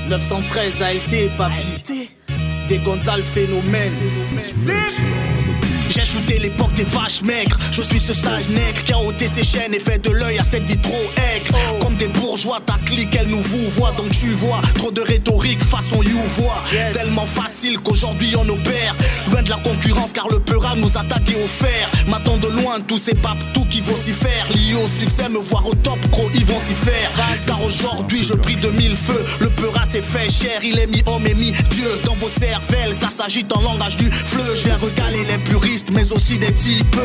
913 ALT, papi. Des Gonzales phénomène. J'ai shooté l'époque des vaches maigres. Je suis ce sale nègre qui a ôté ses chaînes et fait de l'œil à cette vie trop aigre. Comme des bourgeois, ta clique elle nous vous voit. Donc tu vois, trop de rhétorique façon you voit. Tellement facile qu'aujourd'hui on opère. Loin de la concurrence car le peura nous attaque et offert. M'attend de loin tous ces papes tout qui vont s'y faire. Liés au succès, me voir au top, gros ils vont s'y faire. Car aujourd'hui je prie de mille feux. Le peura s'est fait cher, il est mis homme et mis Dieu dans vos cervelles. Ça s'agite en langage du fleu. Je viens regaler les puristes mais aussi des types.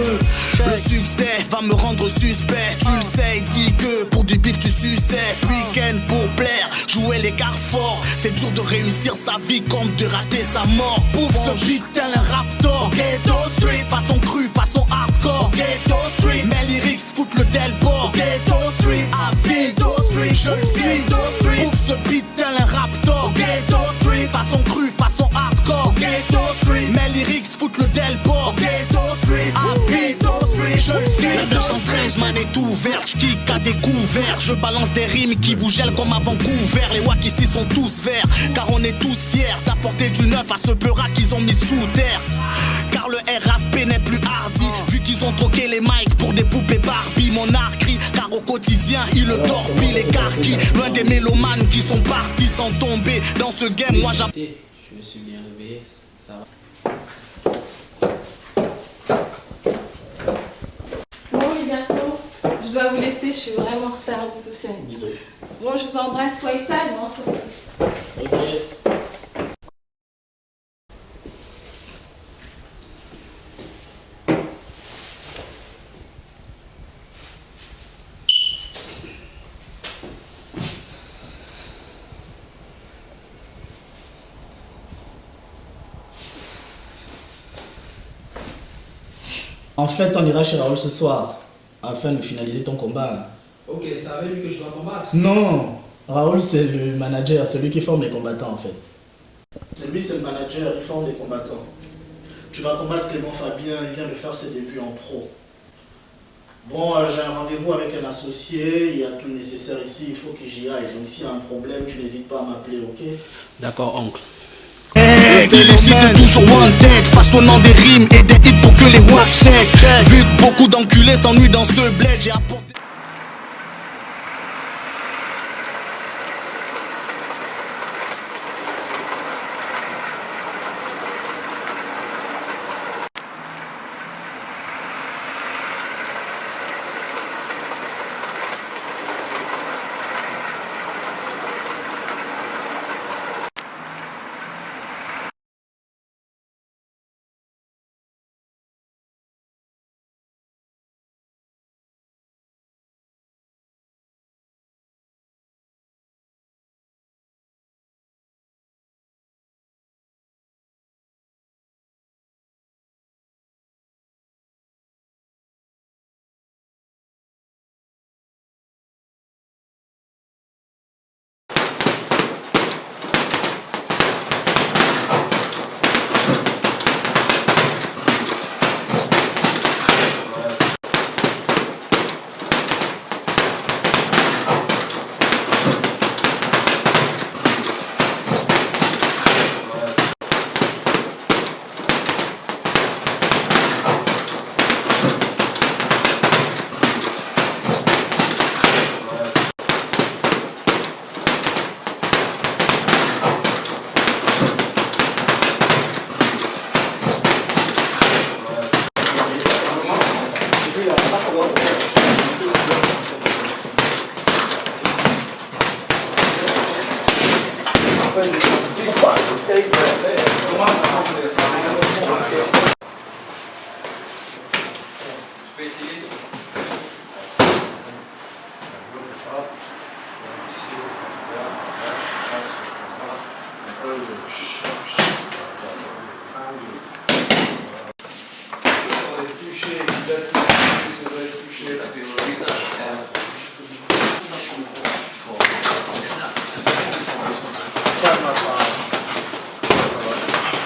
Le succès va me rendre suspect. Tu le sais, dis que pour du bif tu suçais. Week-end pour plaire, jouer les gars forts. C'est dur de réussir sa vie comme de rater sa mort. Pouf, ce beat tel un raptor. Ghetto Street, façon crue, façon hardcore. Ghetto Street, mes lyrics foutent le delbord. Ghetto Street, à Ghetto Street, je le suis. Pouf, ce beat tel un raptor. Ghetto Street, façon crue, façon hardcore. Ghetto Street, mes lyrics foutent le delbord. Ghetto Street, à Ghetto Street, je le suis. La 213 man est ouverte, j'kick à découvert. Je balance des rimes qui vous gèlent comme à Vancouver. Les wack ici sont tous verts, car on est tous fiers d'apporter du neuf à ce peura qu'ils ont mis sous terre. Car le RAP n'est plus hardi, vu qu'ils ont troqué les mics pour des poupées Barbie. Mon art crie, car au quotidien il le torpille les carquis. Loin des mélomanes qui sont partis sans tomber dans ce game. Moi je me suis bien réveillé, ça va. Bon les garçons, je dois vous laisser, je suis vraiment en retard. Bisous. Bon, je vous embrasse, soyez sages, on se retrouve. Ok. En fait, on ira chez Raoul ce soir, afin de finaliser ton combat. Ok, ça veut dire que je dois combattre? Non, Raoul c'est le manager, celui qui forme les combattants en fait. Lui c'est le manager, il forme les combattants. Tu vas combattre Clément Fabien, il vient de faire ses débuts en pro. Bon, j'ai un rendez-vous avec un associé, il y a tout le nécessaire ici, il faut que j'y aille. Donc s'il y a un problème, tu n'hésites pas à m'appeler, ok? D'accord, oncle. Félicite toujours wanted, façonnant des rimes et des hits pour que les watts sec. Vu que beaucoup d'enculés s'ennuient dans ce bled, j'ai apporté.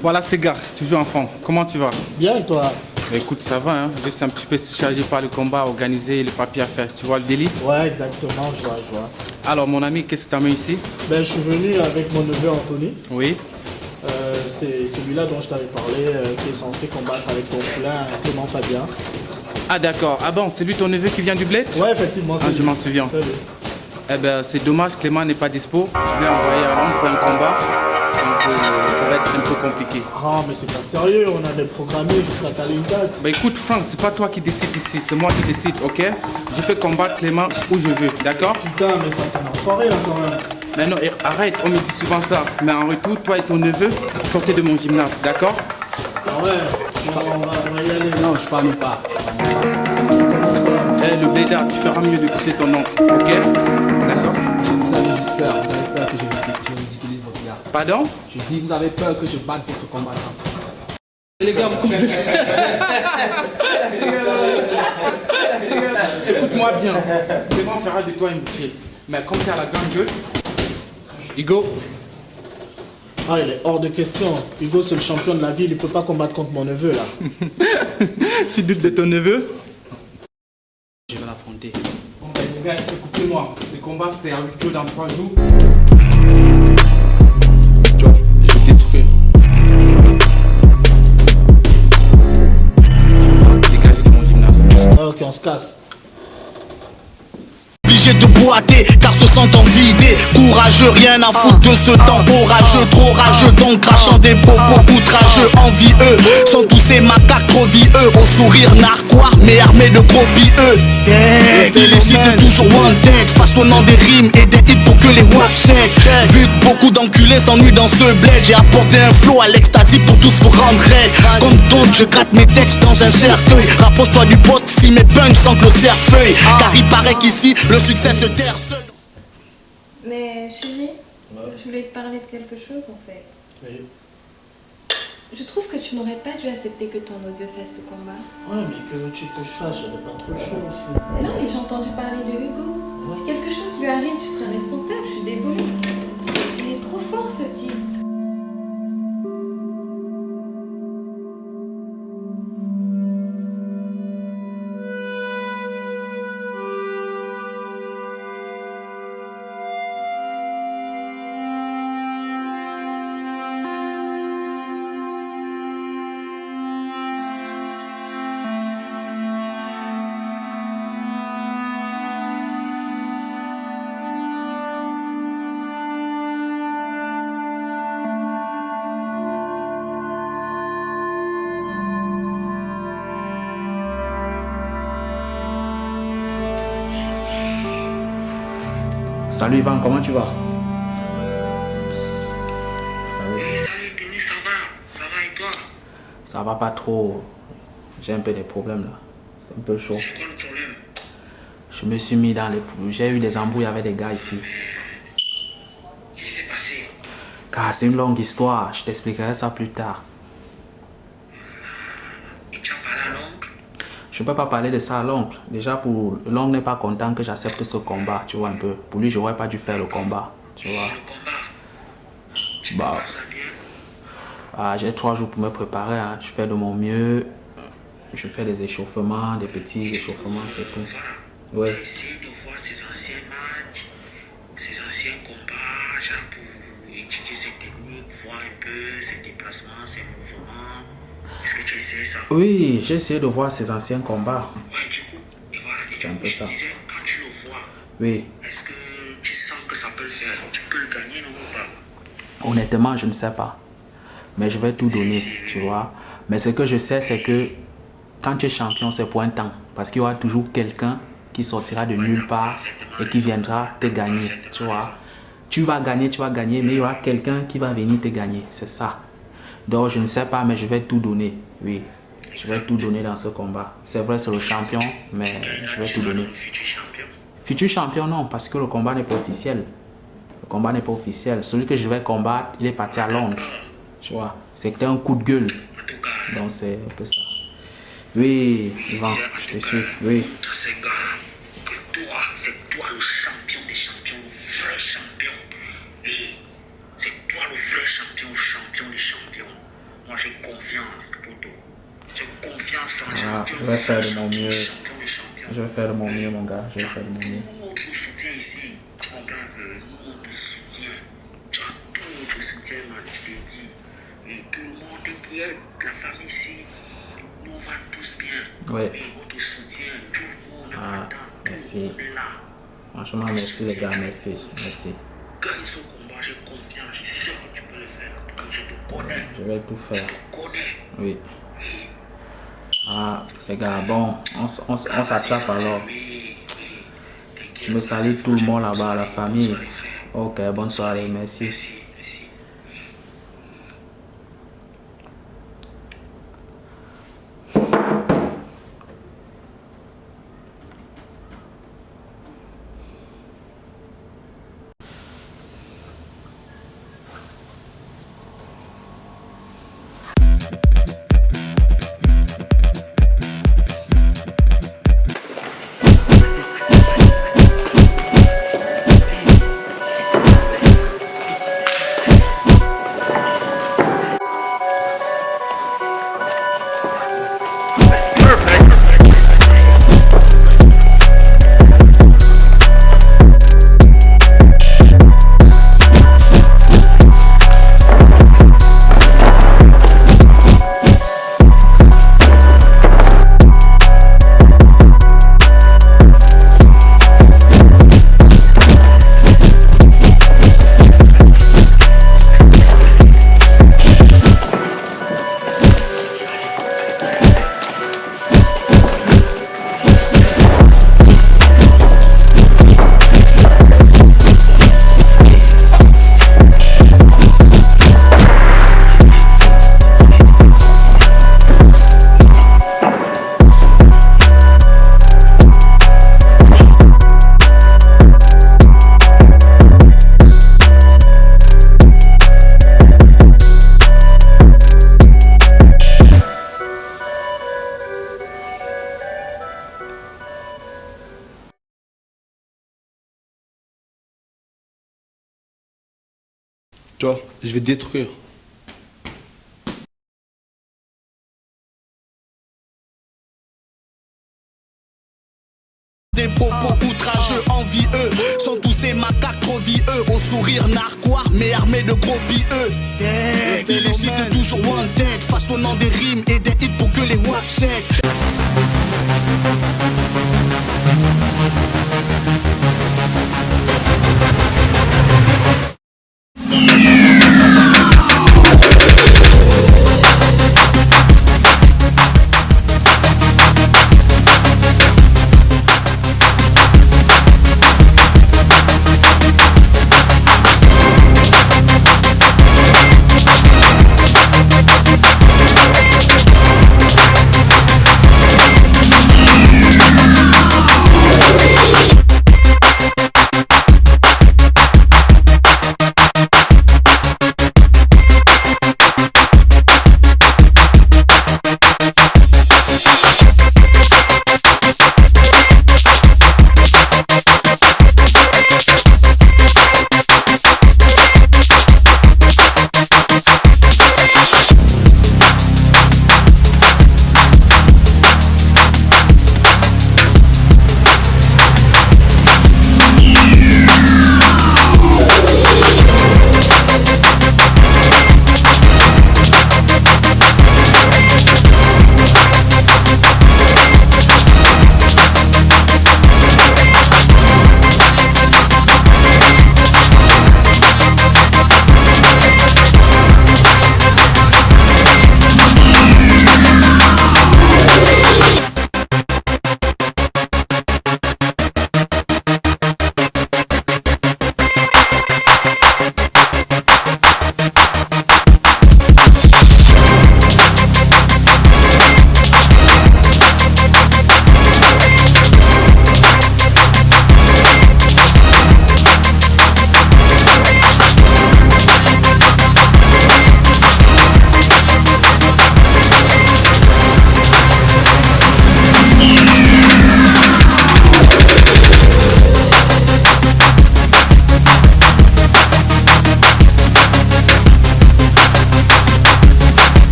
Voilà Sega, toujours enfant. Comment tu vas? Bien et toi? Écoute, ça va, hein? Juste un petit peu chargé par le combat, organiser les papiers à faire. Tu vois le délit? Ouais, exactement, je vois. Alors, mon ami, qu'est-ce que tu as mis ici? Ben, je suis venu avec mon neveu Anthony. Oui. C'est celui-là dont je t'avais parlé, qui est censé combattre avec ton poulain Clément Fabien. Ah, d'accord. Ah bon, c'est lui ton neveu qui vient du bled? Ouais, effectivement, c'est Ah, lui. je m'en souviens. C'est lui. Eh ben, c'est dommage, Clément n'est pas dispo. Je l'ai envoyé à Londres pour un combat. Donc, ça va être un peu compliqué. Ah, mais c'est pas sérieux, on avait programmé jusqu'à caler une date. Bah écoute, Franck, c'est pas toi qui décide ici, c'est moi qui décide, ok? Je fais combattre Clément où je veux, d'accord? Putain, mais c'est un enfoiré là quand même. Mais non, arrête, on me dit souvent ça. Mais en retour, toi et ton neveu, sortez de mon gymnase, d'accord? Ah ouais, on va y aller. Non, je parle pas. Comment ça? Eh, le blédard, tu feras mieux d'écouter ton oncle, ok? D'accord? Vous avez juste peur. Vous avez peur que je ridiculise votre gars. Pardon? Je dis, vous avez peur que je batte votre combattant. Les gars, vous comprenez? Écoute-moi bien. Clément fera de toi un boucher. Mais comme tu as la grande gueule, Hugo, Ah, il est hors de question. Hugo, c'est le champion de la ville, il peut pas combattre contre mon neveu là. tu doutes de ton neveu? Je vais l'affronter. Bon ben les gars, écoutez-moi. Le combat c'est à 8 jours dans 3 jours. Tu vois, je vais détruire. Dégagez de mon gymnase. Ah, ok, on se casse. Obligé de boiter car se sentant vidé. Courageux, rien à foutre de ce temps orageux. Trop rageux donc crachant des propos outrageux. Envieux, sans tous ces macaques trop vieux. Au sourire narquois mais armé de gros pieux. Illicite toujours wanted, façonnant des rimes et des hits pour que les watts sec. Vu que beaucoup d'enculés s'ennuient dans ce bled, j'ai apporté un flow à l'extasie pour tous vous rendre raide. Comme d'autres, je gratte mes textes dans un cercueil. Rapproche-toi du poste si mes punchs sentent le cerfeuil. Car il paraît qu'ici, le succès se terre seul. Mais chérie, je voulais te parler de quelque chose en fait. Oui. Je trouve que tu n'aurais pas dû accepter que ton neveu fasse ce combat. Ouais, mais que veux-tu que je fasse? J'avais pas trop le choix aussi. Non, mais j'ai entendu parler de Hugo. Si quelque chose lui arrive, tu seras responsable, je suis désolée. Il est trop fort ce type. Salut Ivan, comment tu vas? Salut Denis, ça va? Ça va et toi? Ça va pas trop. J'ai un peu des problèmes là. C'est un peu chaud. C'est quoi le problème? Je me suis mis dans les... J'ai eu des embrouilles avec des gars ici. Qu'est-ce qui s'est passé? Car c'est une longue histoire. Je t'expliquerai ça plus tard. Et tu as parlé à l'oncle? Je ne peux pas parler de ça à l'oncle. Déjà, pour l'oncle n'est pas content que j'accepte ce combat, tu vois un peu. Pour lui, j'aurais pas dû faire le combat, tu vois. Le combat? Tu Bah. prépares ça bien? J'ai 3 jours pour me préparer, hein. Je fais de mon mieux. Je fais des échauffements, des petits échauffements, c'est tout. Voilà. Ouais. Tu essaies de voir ces anciens matchs, ces anciens combats, genre pour étudier ses techniques, voir un peu ses déplacements, ses mouvements. Est-ce que tu essaies ça? Oui, j'ai essayé de voir ses anciens combats. Ouais, du coup, et voilà. Et C'est un peu je ça. disais, quand tu le vois, Oui. est-ce que tu sens que ça peut le faire? Tu peux le gagner, non ou pas? Honnêtement, je ne sais pas. Mais je vais tout donner, tu vois. Mais ce que je sais, c'est que quand tu es champion, c'est pour un temps. Parce qu'il y aura toujours quelqu'un qui sortira de nulle part et qui viendra te gagner, tu vois. Tu vas gagner, mais il y aura quelqu'un qui va venir te gagner. C'est ça. Donc, je ne sais pas, mais je vais tout donner. Oui, je vais tout donner dans ce combat. C'est vrai, c'est le champion, mais je vais tout donner. Le futur champion. Futur champion, non, parce que le combat n'est pas officiel. Le combat n'est pas officiel. Celui que je vais combattre, il est parti à Londres. Tu vois, c'était un coup de gueule. En tout cas, Donc, c'est un peu ça. Oui, Yvan, je te suis. Oui. tous ces gars, c'est toi le champion des champions, le vrai champion. Et c'est toi le vrai champion des champions. Moi j'ai confiance pour toi. J'ai confiance, franchement. Ah, je vais faire de mon mieux. Champion des champions. Je vais faire de mon mieux, mon gars. Je vais faire de mon mieux. Tout notre soutien ici. Tu comprends que nous, on te soutient. Tu as tout notre soutien, man, je te dis. Et tout le monde t'inquiète. La famille ici, nous, on va tous bien. Ouais. Mais on te soutient. Tout le monde est Ah, content. merci. Tout le monde est là. Franchement, merci les gars, merci. Merci. Gagne ce combat, j'ai confiance. Je sais que tu peux le faire. Je te connais. Je vais tout Je faire. te connais. Oui. Ah, les gars, bon, on s'attrape alors. Tu me salues tout le monde là-bas, la famille. Ok, bonne soirée, merci. Toi, je vais te détruire. Des propos outrageux, envieux, sont tous ces macaques trop vieux, au sourire narquois, mais armés de gros pieux. Illicite toujours wanted, façonnant des rimes et des hits pour que les WhatsApp.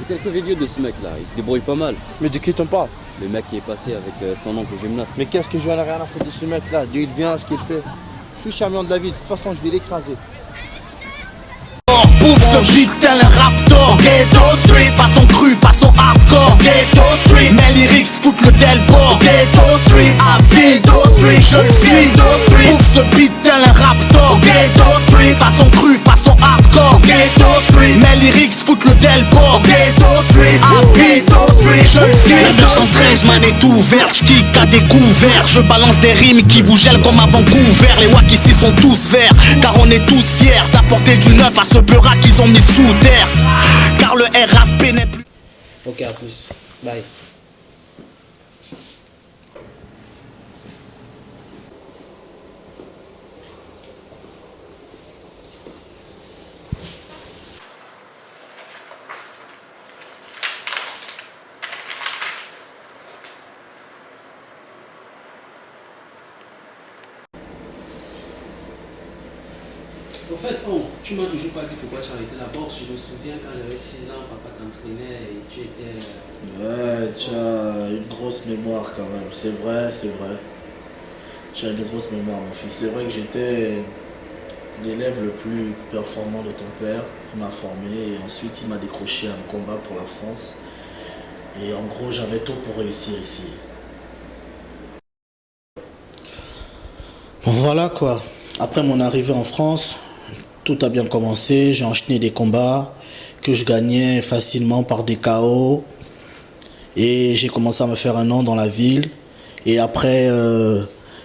quelques vidéos de ce mec là, il se débrouille pas mal. Mais de qui t'en parles? Le mec qui est passé avec son oncle au gymnase. Mais qu'est-ce que j'en ai rien à foutre de ce mec là? D'où il vient, ce qu'il fait? Je suis champion de la ville, de toute façon je vais l'écraser. Bouffe ce beat tel un raptor. Ghetto Street, façon crue, façon hardcore. Ghetto Street, mes lyrics foutent le delport. Ghetto Street, à Ghetto Street, je le suis. Ghetto Street, bouffe ce beat tel un raptor. Ghetto Street, façon crue, façon hardcore. Ghetto Street, mes lyrics foutent le delport. Ghetto Street, à Ghetto Street, je le suis. La 213 manette ouverte, j'kick à découvert. Je balance des rimes qui vous gèlent comme à Vancouver. Les wack ici sont tous verts, car on est tous fiers d'apporter du neuf à ce peurat qu'ils ont mis sous terre. Car le RAP n'est plus. Ok, à plus. Bye. Au fait, tu m'as toujours pas dit pourquoi tu as arrêté la boxe. Je me souviens quand j'avais 6 ans, papa t'entraînait et tu étais... Ouais, tu as une grosse mémoire quand même. C'est vrai, c'est vrai. Tu as une grosse mémoire, mon fils. C'est vrai que j'étais l'élève le plus performant de ton père. Il m'a formé et ensuite il m'a décroché un combat pour la France. Et en gros, j'avais tout pour réussir ici. Bon, voilà quoi. Après mon arrivée en France, tout a bien commencé. J'ai enchaîné des combats que je gagnais facilement par des KO. Et j'ai commencé à me faire un nom dans la ville. Et après,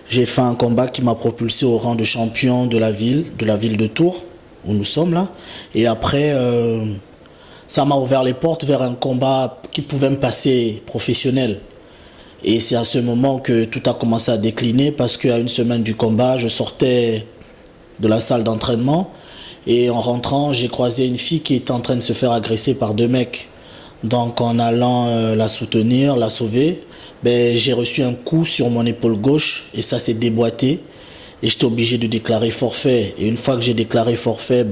j'ai fait un combat qui m'a propulsé au rang de champion de la ville de Tours, où nous sommes là. Et après, ça m'a ouvert les portes vers un combat qui pouvait me passer professionnel. Et c'est à ce moment que tout a commencé à décliner parce qu'à une semaine du combat, je sortais de la salle d'entraînement. Et en rentrant, j'ai croisé une fille qui était en train de se faire agresser par 2 mecs. Donc en allant la soutenir, la sauver, j'ai reçu un coup sur mon épaule gauche et ça s'est déboîté. Et j'étais obligé de déclarer forfait. Et une fois que j'ai déclaré forfait,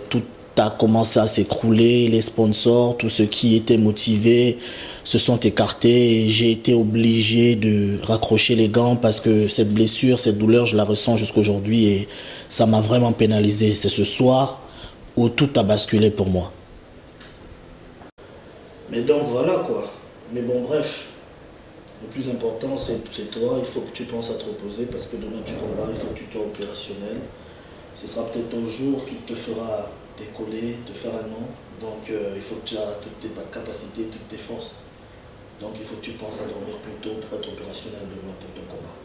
tout a commencé à s'écrouler. Les sponsors, tous ceux qui étaient motivés se sont écartés. Et j'ai été obligé de raccrocher les gants parce que cette blessure, cette douleur, je la ressens jusqu'aujourd'hui et ça m'a vraiment pénalisé. C'est ce soir où tout a basculé pour moi. Mais donc voilà quoi. Mais bon bref, le plus important c'est toi, il faut que tu penses à te reposer parce que demain tu combats, il faut que tu sois opérationnel. Ce sera peut-être ton jour qui te fera décoller, te faire un nom. Donc il faut que tu aies toutes tes capacités, toutes tes forces. Donc il faut que tu penses à dormir plus tôt pour être opérationnel demain pour ton combat.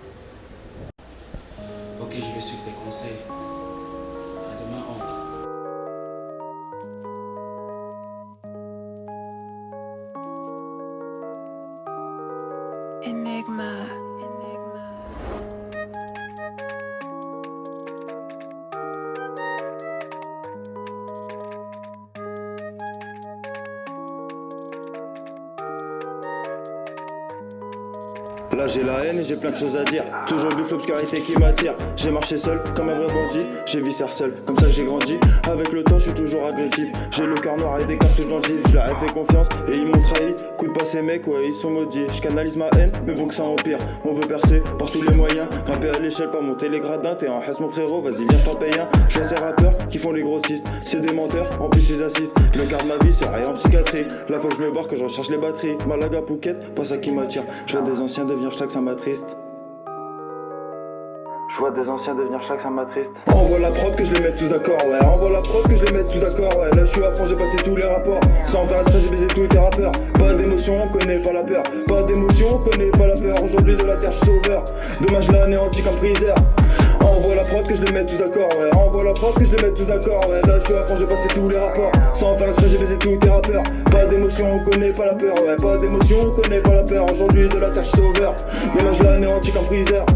Ok, je vais suivre tes conseils. À demain, Enigma. Là j'ai la haine et j'ai plein de choses à dire. Toujours le buffle obscurité qui m'attire. J'ai marché seul comme un vrai bandit. J'ai vissé seul, comme ça j'ai grandi. Avec le temps je suis toujours agressif. J'ai le cœur noir et des cartouches dans le zip. Je leur ai fait confiance et ils m'ont trahi. Coup de pas ces mecs, ouais ils sont maudits. Je canalise ma haine, mais bon que ça empire. On veut percer par tous les moyens. Grimper à l'échelle, pas monter les gradins. T'es en haisse mon frérot, vas-y viens je t'en paye un. Je vois ces rappeurs qui font les grossistes. C'est des menteurs, en plus ils assistent. Le quart de ma vie serait en psychiatrie. La fois que je me barre, que je recharge les batteries. Malaga, Phuket, pas ça qui m'attire. Je vois des anciens devenir chaque ça m'attriste. Je vois des anciens devenir chaque ça m'attriste. Envoie la prod que je les mette tous d'accord, ouais. Envoie la prod que je les mette tous d'accord, ouais. Là je suis à fond, j'ai passé tous les rapports. Sans faire exprès, j'ai baisé tous les rappeurs. Pas d'émotion, on connaît pas la peur. Pas d'émotion, on connaît pas la peur. Aujourd'hui de la terre, je suis sauveur. Demain je l'anéantis comme freezer. Envoie la prod que je les mette tous d'accord, ouais. Envoie la prod que je les mette tous d'accord, ouais. Là je suis à fond, j'ai passé tous les rapports. Sans faire exprès, j'ai baisé tous les rappeurs. Pas d'émotion, on connaît pas la peur, ouais. Pas d'émotion, on connaît pas la peur. Aujourd'hui de la terre, je suis sauveur. Demain je l'anéantis comme freezer.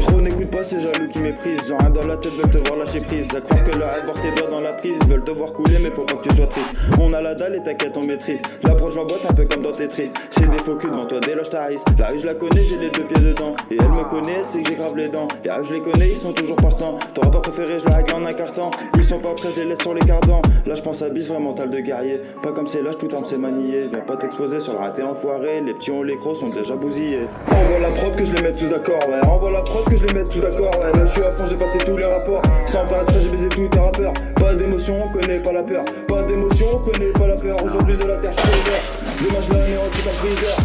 Chiro n'écoute pas ces jaloux qui méprisent. Ils ont rien dans la tête, veulent te voir lâcher prise. À croire que leur rêve voir tes doigts dans la prise. Veulent te voir couler mais faut pas que tu sois triste. On a la dalle et t'inquiète on maîtrise. L'approche en boîte un peu comme dans Tetris. C'est des faux culs devant toi, déloge ta rise. La rue je la connais, j'ai les deux pieds dedans. Et elle me connaît, c'est que j'ai grave les dents. Les rêves je les connais, ils sont toujours partants. Ton rapport préféré, je la règle en un carton. Ils sont pas prêts, je les laisse sur les cardans. Là je pense à bis, vraiment mental de guerrier. Pas comme c'est lâche, tout en c'est manié. Viens pas t'exposer sur le raté enfoiré. Les petits ont les crocs sont déjà bousillés. Envoie la prod que je les mette tous d'accord, ouais. Envoie la prod que je les mette tous d'accord, ouais. Là je suis à fond, j'ai passé tous les rapports. Sans faire exprès, j'ai baisé tous tes rappeurs. Pas d'émotion, on connaît pas la peur. Pas d'émotion, on connaît pas la peur. Aujourd'hui de la terre, je suis ouvert. Dommage là, on est rentré par le freezer.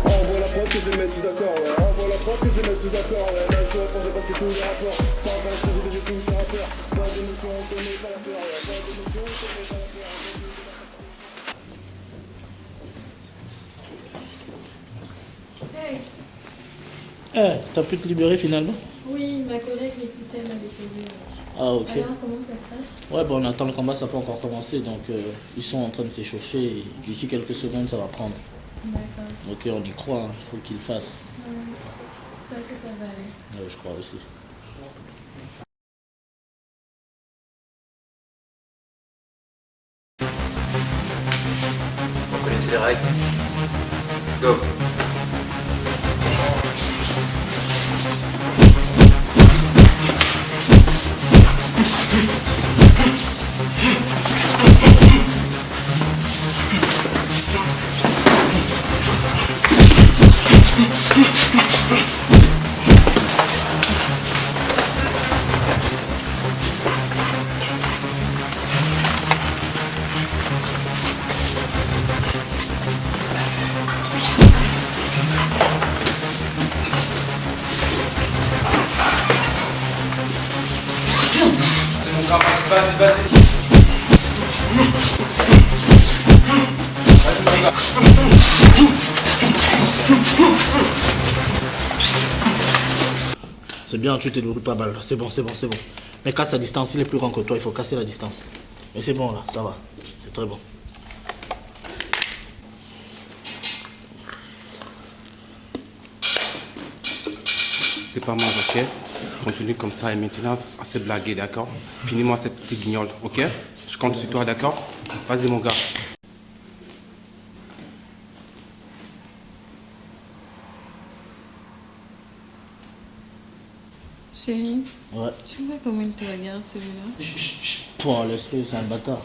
Envoie la prod que je les mette tous d'accord, ouais. Envoie la prod que je les mette tous d'accord, ouais. Là je suis à fond, j'ai passé tous les rapports. Sans faire exprès, j'ai baisé tous tes rappeurs. Pas d'émotion, on connaît pas la peur, ouais. Pas d'émotion, on connaît pas la peur. Hey. T'as pu te libérer finalement? Oui, ma collègue Laetitia m'a déposé. Ah ok. Alors, comment ça se passe? Ouais, bon, on attend le combat, ça peut encore commencer, donc ils sont en train de s'échauffer. Et d'ici quelques secondes, ça va prendre. D'accord. Ok, on y croit, il faut qu'ils le fassent. J'espère que ça va aller. Ouais, je crois aussi. Vous connaissez les règles? Go! Vas-y. C'est bien, tu te débrouilles pas mal. C'est bon. Mais casse la distance, il est plus grand que toi, il faut casser la distance. Mais c'est bon là, ça va. C'est très bon. C'était pas mal, ok? Continue comme ça et maintenant, assez blagué, d'accord? Finis-moi cette petite guignole, ok? Je compte sur toi, d'accord? Vas-y, mon gars. Chérie, Ouais. tu vois comment il te regarde celui-là? Toi, laisse-le, c'est un bâtard.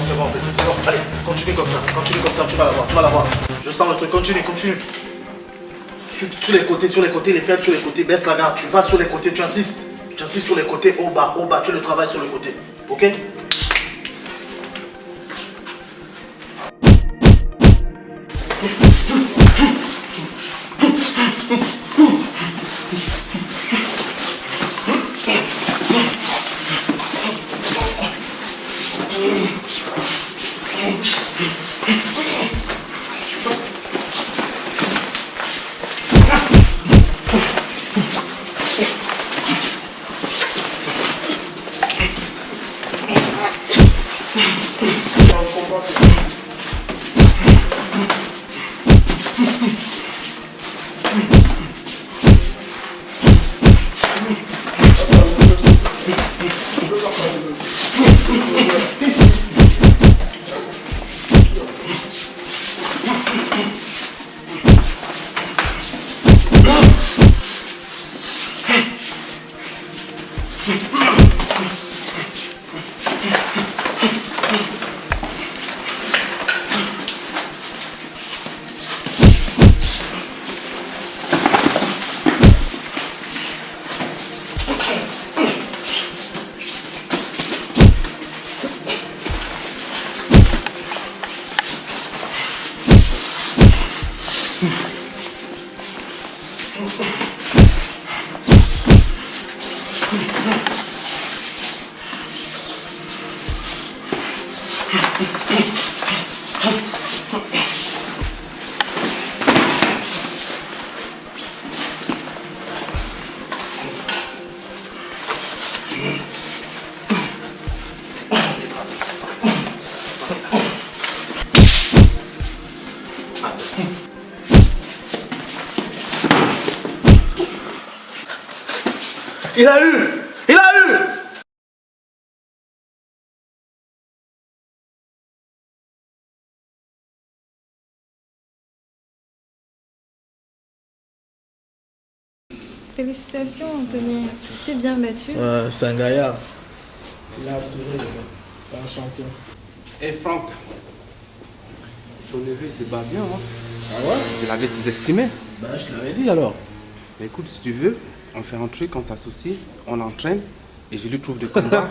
C'est bon, petit, c'est bon. Allez, continue comme ça, tu vas la voir. Je sens le truc, continue. Sur les côtés, les faibles sur les côtés, baisse la garde, tu vas sur les côtés, tu insistes sur les côtés, au bas, tu le travailles sur le côté, ok? Il a eu! Il a eu! Félicitations, Anthony. Tu t'es bien battu. Ouais, c'est un gaillard. Il a assuré, le gars. C'est un champion. Eh Franck, ton neveu c'est pas bien, hein? Ah ouais? Je l'avais sous-estimé. Bah, je te l'avais dit alors. Mais écoute, si tu veux, on fait un truc, on s'associe, on entraîne et je lui trouve des combats.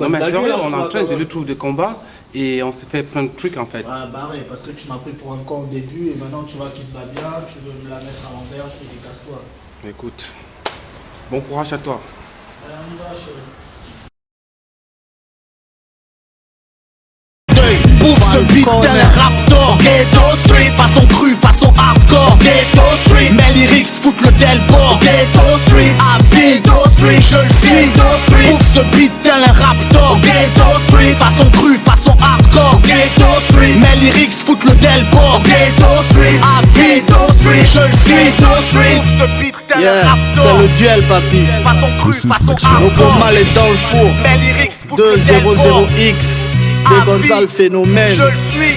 Non mais sérieux, on entraîne, je lui trouve des combats et on se fait plein de trucs en fait. Ouais, barré, parce que tu m'as pris pour un con au début et maintenant tu vois qu'il se bat bien, tu veux me la mettre à l'envers, je te décasse quoi. Écoute, bon courage à toi. Allez, on y va, chérie. Bouffe ce beat tel un raptor. Ghetto Street, façon crue, façon hardcore. Ghetto Street, mes lyrics foutent le delbord. Ghetto Street, à vie. Ghetto Street, je le suis. Ghetto Street, bouffe ce beat tel un raptor. Ghetto Street, façon crue, façon hardcore. Ghetto Street, mes lyrics foutent le delbord. Ghetto Street, à vie. Ghetto Street, je le suis. Ghetto Street, bouffe ce beat tel un raptor. C'est le duel, papi. Façon crue, façon hardcore. Mal est dans le four. Mes lyrics foutent le delbord. 200X. Des Gonzales phénomène. Je le suis.